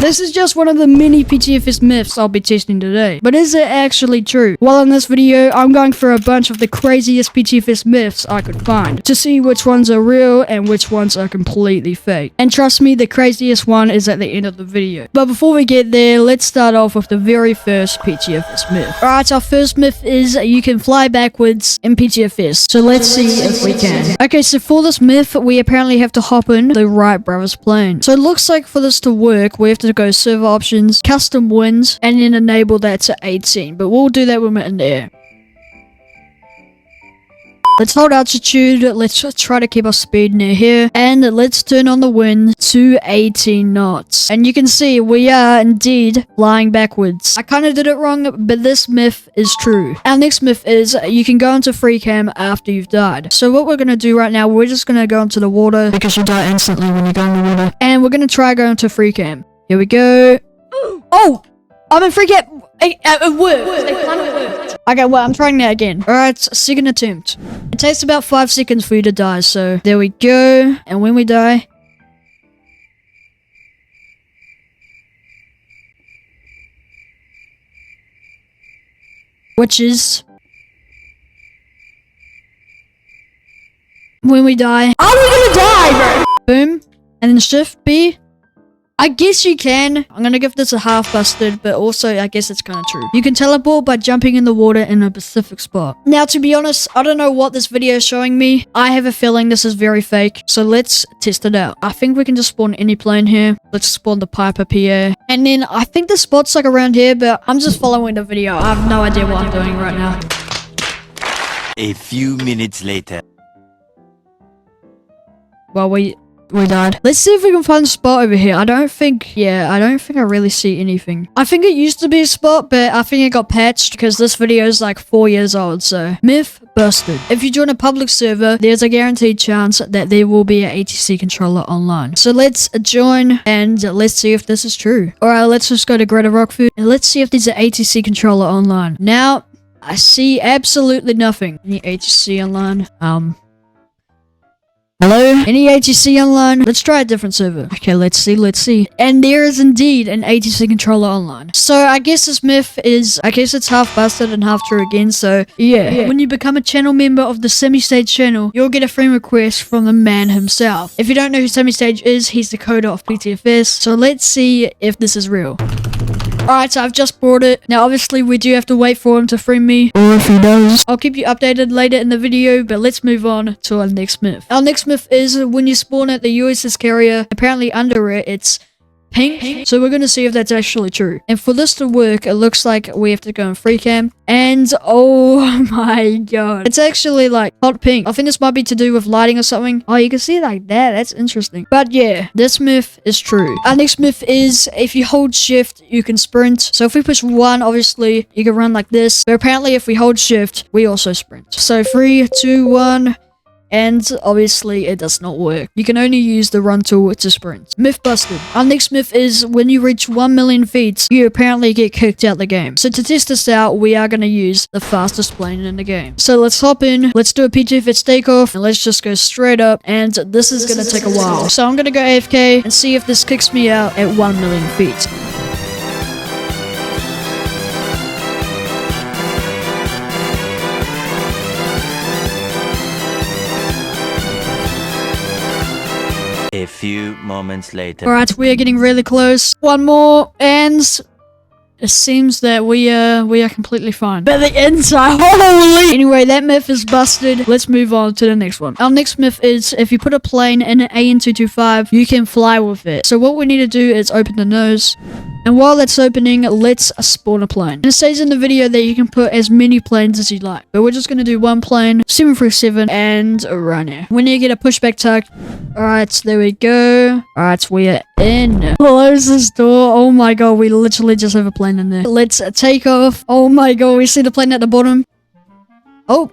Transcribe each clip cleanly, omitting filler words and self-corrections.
This is just one of the many PTFS myths I'll be testing today. But is it actually true? Well, in this video, I'm going through a bunch of the craziest PTFS myths I could find to see which ones are real and which ones are completely fake. And trust me, the craziest one is at the end of the video. But before we get there, let's start off with the very first PTFS myth. Alright, our first myth is you can fly backwards in PTFS. So let's see if we can. Okay, so for this myth, we apparently have to hop in the Wright Brothers plane. So it looks like for this to work, we have to go server options, custom wins, and then enable that to 18. But we'll do that when we're in the air. Let's hold altitude, let's try to keep our speed near here, and let's turn on the wind to 18 knots. And you can see we are indeed flying backwards. I kind of did it wrong, but this myth is true. Our next myth is you can go into free cam after you've died. So what we're going to do right now, we're just going to go into the water, because you die instantly when you go in the water. And we're going to try going to free cam. Here we go. Oh! I'm in free cam! It worked! It kind of worked. Okay, well, I'm trying that again. Alright, second attempt. It takes about 5 seconds for you to die, so there we go. And when we die... which is... when we die... are we gonna die, bro? Boom. And then shift B. I guess you can. I'm gonna give this a half busted, but also I guess it's kind of true. You can teleport by jumping in the water in a specific spot. Now, to be honest, I don't know what this video is showing me. I have a feeling this is very fake, so let's test it out. I think we can just spawn any plane here. Let's spawn the Piper PA. And then I think the spot's like around here, but I'm just following the video. I have no idea what I'm doing right now. A few minutes later. Well, we died. Let's see if we can find a spot over here. I don't think I really see anything. I think it used to be a spot, but I think it got patched because this video is like 4 years old, so myth busted. If you join a public server, there's a guaranteed chance that there will be an ATC controller online. So let's join and let's see if this is true. Alright, let's just go to Greater Rockford and let's see if there's an ATC controller online. Now, I see absolutely nothing. Any ATC online? Hello? Any ATC online? Let's try a different server. Okay, let's see. And there is indeed an ATC controller online. So I guess this myth is, I guess it's half busted and half true again, so yeah. When you become a channel member of the Semi-Stage channel, you'll get a friend request from the man himself. If you don't know who Semi-Stage is, he's the coder of PTFS. So let's see if this is real. Alright, so I've just bought it. Now, obviously, we do have to wait for him to free me. Or if he does, I'll keep you updated later in the video, but let's move on to our next myth. Our next myth is when you spawn at the USS carrier, apparently under it, it's pink. So we're going to see if that's actually true. And for this to work, it looks like we have to go in free cam. And oh my god, it's actually like hot pink. I think this might be to do with lighting or something. Oh, you can see it like that. That's interesting. But yeah, this myth is true. Our next myth is if you hold shift, you can sprint. So if we push 1, obviously you can run like this. But apparently if we hold shift, we also sprint. So 3, 2, 1. And obviously it does not work. You can only use the run tool to sprint. Myth busted. Our next myth is when you reach 1 million feet, you apparently get kicked out the game. So to test this out, we are going to use the fastest plane in the game. So let's hop in, let's do a PTFS takeoff, and let's just go straight up. And this is going to take a while. So I'm going to go AFK and see if this kicks me out at 1 million feet. A few moments later. Alright, we are getting really close. One more, and it seems that we are completely fine. But the inside, holy! Anyway, that myth is busted. Let's move on to the next one. Our next myth is if you put a plane in an AN225, you can fly with it. So what we need to do is open the nose. And while that's opening, let's spawn a plane. And it says in the video that you can put as many planes as you like. But we're just going to do one plane, 737, and run it. We need to get a pushback tug. Alright, there we go. Alright, we are in. Close this door. Oh my god, we literally just have a plane in there. Let's take off. Oh my god, we see the plane at the bottom. Oh,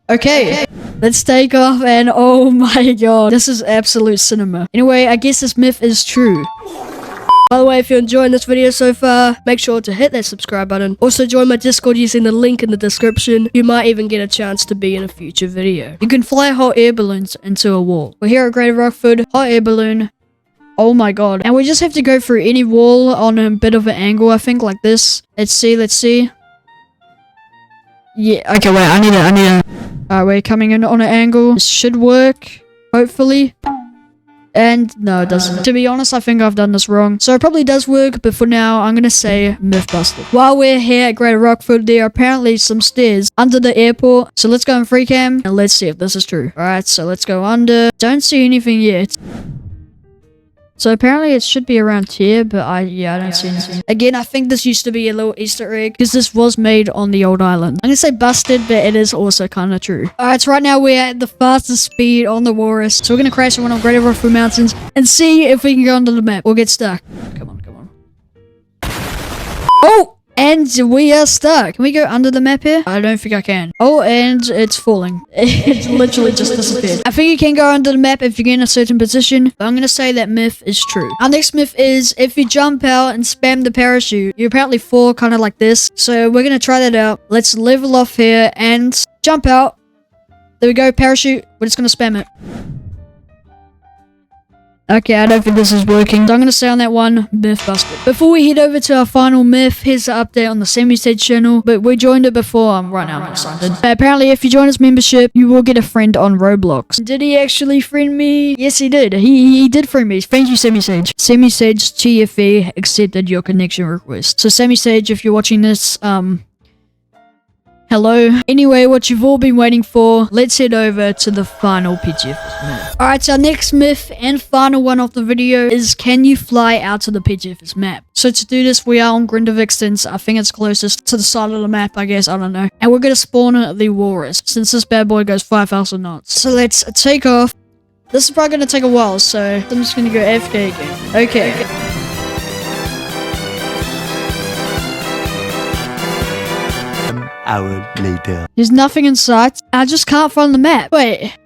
okay. Let's take off and oh my god, this is absolute cinema. Anyway, I guess this myth is true. By the way, if you're enjoying this video so far, make sure to hit that subscribe button. Also join my Discord using the link in the description. You might even get a chance to be in a future video. You can fly hot air balloons into a wall. We're here at Greater Rockford, hot air balloon, Oh my god. And we just have to go through any wall on a bit of an angle, I think, like this. Let's see. Yeah, okay, wait, I need it. Alright, we're coming in on an angle. This should work, hopefully. And no, it doesn't. To be honest, I think I've done this wrong. So it probably does work, but for now, I'm gonna say myth busted. While we're here at Greater Rockford, there are apparently some stairs under the airport. So let's go in free cam and let's see if this is true. Alright, so let's go under. Don't see anything yet. So apparently it should be around here, but I don't see anything. Again, I think this used to be a little Easter egg because this was made on the old island. I'm gonna say busted, but it is also kind of true. Alright, so right now we're at the fastest speed on the Walrus. So we're gonna crash on one of Greater Rockford Mountains and see if we can go onto the map or get stuck. Come on. Oh! And we are stuck. Can we go under the map here? I don't think I can. Oh, and it's falling. It literally just disappeared. I think you can go under the map if you're in a certain position, but I'm going to say that myth is true. Our next myth is if you jump out and spam the parachute, you apparently fall kind of like this. So we're going to try that out. Let's level off here and jump out. There we go, parachute. We're just going to spam it. Okay, I don't think this is working, so I'm going to say on that one, myth busted. Before we head over to our final myth, here's the update on the Semi-Stage channel, but we joined it before, right now I'm not signed in. Apparently, if you join his membership, you will get a friend on Roblox. Did he actually friend me? Yes, he did. He did friend me. Thank you, Semi-Sage. Semi-Sage TFE accepted your connection request. So, Semi-Sage, if you're watching this, hello. Anyway, what you've all been waiting for, let's head over to the final PTFS myth. Alright, so our next myth and final one of the video is, can you fly out to the PTFS map? So to do this, we are on Grindavik since I think it's closest to the side of the map, I guess, I don't know. And we're going to spawn at the Walrus, since this bad boy goes 5,000 knots. So let's take off. This is probably going to take a while, so I'm just going to go AFK again. Okay. Hour later. There's nothing in sight. I just can't find the map. Wait.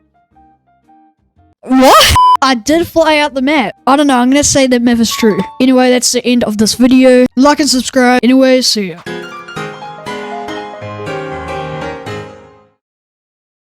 What? I did fly out the map. I don't know. I'm going to say that myth is true. Anyway, that's the end of this video. Like and subscribe. Anyway, see ya.